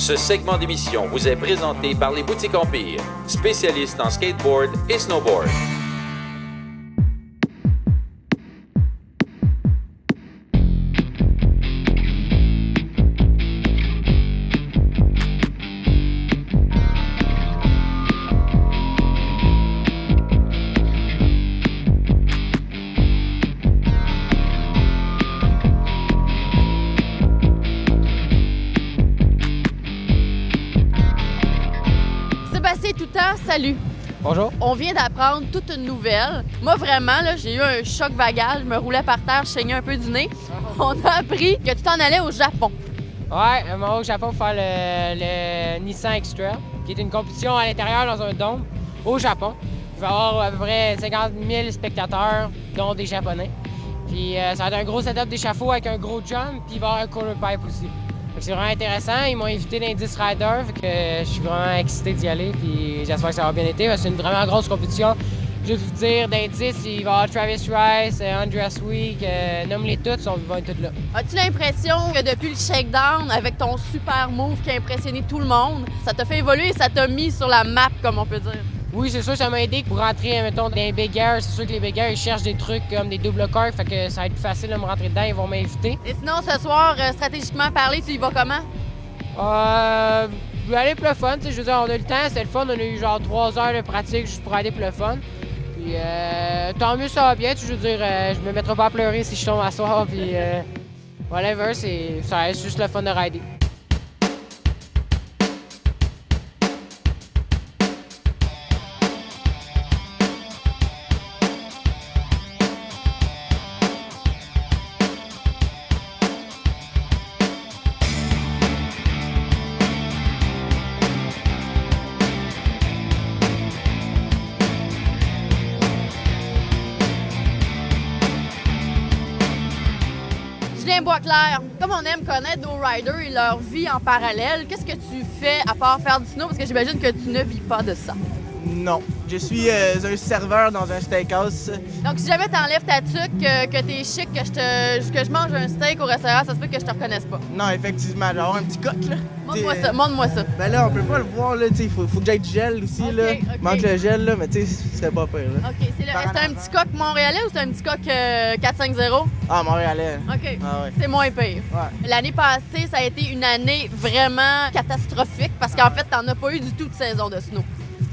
Ce segment d'émission vous est présenté par les Boutiques Empire, spécialistes en skateboard et snowboard. Salut! Bonjour. On vient d'apprendre toute une nouvelle. Moi, vraiment, là, j'ai eu un choc vagal. Je me roulais par terre, je saignais un peu du nez. On a appris que tu t'en allais au Japon. Ouais, on va au Japon pour faire le Nissan X-Trail, qui est une compétition à l'intérieur dans un dôme au Japon. Il va y avoir à peu près 50 000 spectateurs, dont des Japonais. Puis ça va être un gros setup d'échafaud avec un gros jump, puis il va y avoir un quarter pipe aussi. C'est vraiment intéressant. Ils m'ont invité dans l'indice Rider, fait que je suis vraiment excité d'y aller, puis j'espère que ça va bien été. C'est une vraiment grosse compétition. Je vais vous dire, d'indice, il va y avoir Travis Rice, Andreas Week, nomme-les tous, ils vont être tous là. As-tu l'impression que depuis le shakedown, avec ton super move qui a impressionné tout le monde, ça t'a fait évoluer et ça t'a mis sur la map, comme on peut dire? Oui, c'est sûr, ça m'a aidé pour rentrer, mettons, dans les big airs. C'est sûr que les big airs, ils cherchent des trucs comme des double corks, fait que ça va être plus facile de me rentrer dedans, ils vont m'inviter. Et sinon, ce soir, stratégiquement parlé, tu y vas comment? Je vais aller pour le fun, je veux dire, on a eu le temps, c'était le fun, on a eu genre 3 heures de pratique juste pour aller pour le fun. Puis tant mieux, ça va bien, je veux dire, je me mettrai pas à pleurer si je tombe à soir, puis whatever, ça reste juste le fun de rider. Julien Boisclair, comme on aime connaître nos riders et leur vie en parallèle, qu'est-ce que tu fais à part faire du snow? Parce que j'imagine que tu ne vis pas de ça. Non. Je suis un serveur dans un steakhouse. Donc, si jamais t'enlèves ta tuque, que t'es chic, que je mange un steak au restaurant, ça se peut que je te reconnaisse pas. Non, effectivement, j'ai avoir un petit coq, là. Montre-moi ça. Ben là, on peut pas le voir, là, tu sais, faut que j'aille du gel aussi, là. OK. Manque le gel, là, mais tu sais, ce serait pas pire, là. OK, c'est un petit coq montréalais ou c'est un petit coq 450? Ah, Montréalais. OK, Ah ouais. c'est moins pire. Ouais. L'année passée, ça a été une année vraiment catastrophique parce qu'en fait, t'en as pas eu du tout de saison de snow.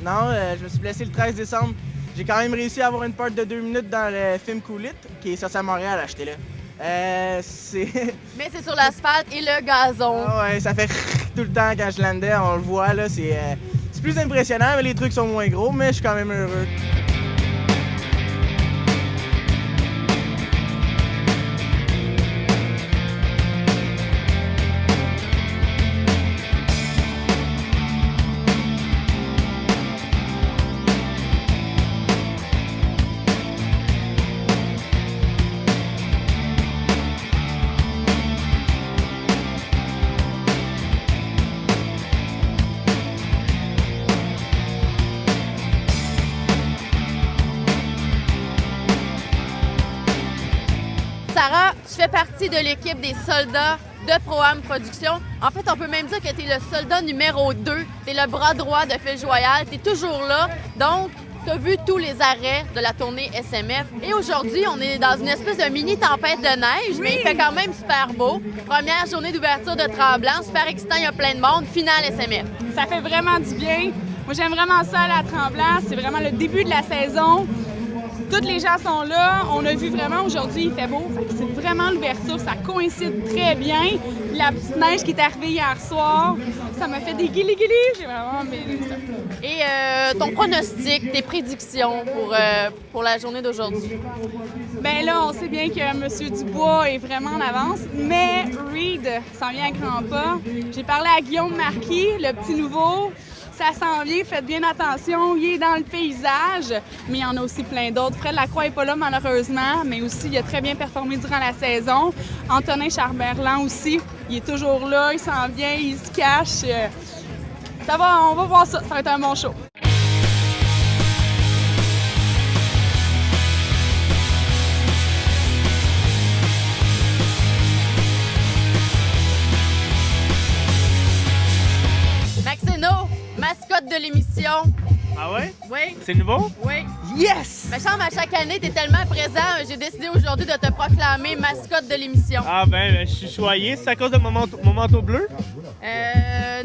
Non, je me suis blessé le 13 décembre. J'ai quand même réussi à avoir une part de 2 minutes dans le film Cool It, qui est sorti à Montréal, achetez-le. C'est... Mais c'est sur l'asphalte et le gazon. Ah ouais, ça fait tout le temps quand je landais, on le voit, là, c'est plus impressionnant, mais les trucs sont moins gros, mais je suis quand même heureux. Sarah, tu fais partie de l'équipe des soldats de Pro-Am Production. En fait, on peut même dire que tu es le soldat numéro 2. Tu es le bras droit de Phil Joyal. Tu es toujours là. Donc, tu as vu tous les arrêts de la tournée SMF. Et aujourd'hui, on est dans une espèce de mini tempête de neige, mais il fait quand même super beau. Première journée d'ouverture de Tremblant, super excitant, il y a plein de monde. Finale SMF. Ça fait vraiment du bien. Moi, j'aime vraiment ça, la Tremblant. C'est vraiment le début de la saison. Toutes les gens sont là. On a vu vraiment aujourd'hui, il fait beau. C'est vraiment l'ouverture. Ça coïncide très bien. La petite neige qui est arrivée hier soir, ça m'a fait des guilis-guilis. J'ai vraiment aimé ça. Et ton pronostic, tes prédictions pour la journée d'aujourd'hui? Bien là, on sait bien que M. Dubois est vraiment en avance, mais Reed s'en vient à grands pas. J'ai parlé à Guillaume Marquis, le petit nouveau. Ça s'en vient, faites bien attention, il est dans le paysage, mais il y en a aussi plein d'autres. Fred Lacroix n'est pas là malheureusement, mais aussi il a très bien performé durant la saison. Antonin Charberland aussi, il est toujours là, il s'en vient, il se cache. Ça va, on va voir ça, ça va être un bon show. de l'émission. Ah ouais? Oui. C'est nouveau? Oui. Yes! Me semble à chaque année, tu es tellement présent, j'ai décidé aujourd'hui de te proclamer mascotte de l'émission. Ah ben, je suis choyé. C'est à cause de mon manteau bleu?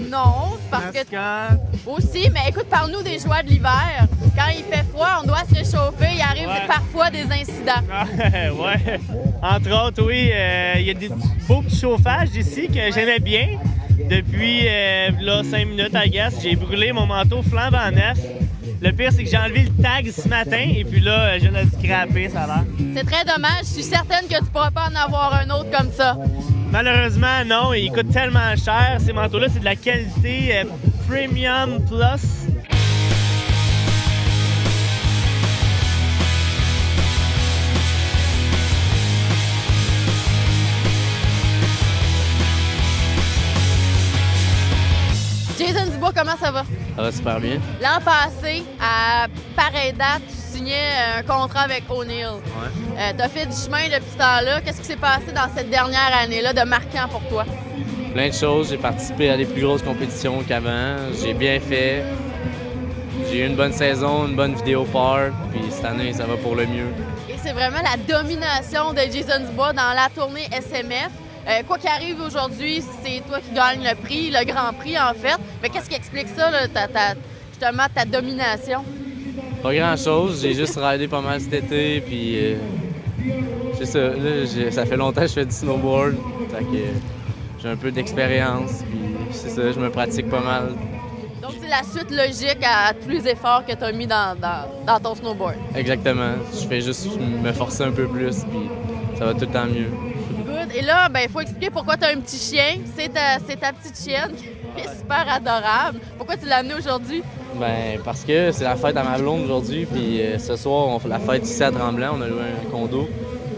Non, parce que... Mascotte. Aussi, mais écoute, parle-nous des joies de l'hiver. Quand il fait froid, on doit se réchauffer, il arrive parfois des incidents. Ah, ouais. Entre autres, oui, il y a des beaux petits chauffages ici que j'aimais bien. Depuis là, 5 minutes, I guess, j'ai brûlé mon manteau flambant neuf. Le pire, c'est que j'ai enlevé le tag ce matin et puis là, je l'ai scrappé, ça a l'air. C'est très dommage. Je suis certaine que tu pourras pas en avoir un autre comme ça. Malheureusement, non. Il coûte tellement cher. Ces manteaux-là, c'est de la qualité Premium Plus. Jason Dubois, comment ça va? Ça va super bien. L'an passé, à pareille date, tu signais un contrat avec O'Neill. Ouais. Tu as fait du chemin depuis ce temps-là. Qu'est-ce qui s'est passé dans cette dernière année-là de marquant pour toi? Plein de choses. J'ai participé à des plus grosses compétitions qu'avant. J'ai bien fait. J'ai eu une bonne saison, une bonne vidéo part. Puis cette année, ça va pour le mieux. Et c'est vraiment la domination de Jason Dubois dans la tournée SMF. Quoi qu'il arrive aujourd'hui, c'est toi qui gagne le prix, le Grand Prix en fait. Mais qu'est-ce qui explique ça, là, justement, ta domination? Pas grand-chose. J'ai juste ridé pas mal cet été. Puis c'est ça. Là, ça fait longtemps que je fais du snowboard. Fait que j'ai un peu d'expérience. Puis c'est ça, je me pratique pas mal. Donc c'est la suite logique à tous les efforts que tu as mis dans ton snowboard. Exactement. Je fais juste me forcer un peu plus. Puis ça va tout le temps mieux. Et là, il faut expliquer pourquoi tu as un petit chien. C'est ta petite chienne qui est super adorable. Pourquoi tu l'as amenée aujourd'hui? Ben parce que c'est la fête à ma blonde aujourd'hui. Puis ce soir, on fait la fête ici à Tremblant. On a loué un condo.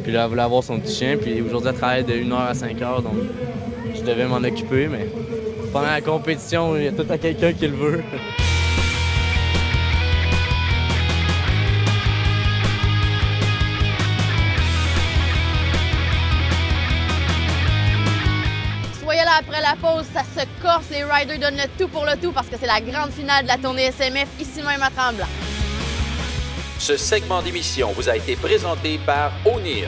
Puis là, elle voulait avoir son petit chien. Puis aujourd'hui, elle travaille de 1h à 5h. Donc, je devais m'en occuper. Mais pendant la compétition, il y a tout à quelqu'un qui le veut. Soyez là après la pause, ça se corse, les riders donnent le tout pour le tout parce que c'est la grande finale de la tournée SMF ici même à Tremblant. Ce segment d'émission vous a été présenté par O'Neill.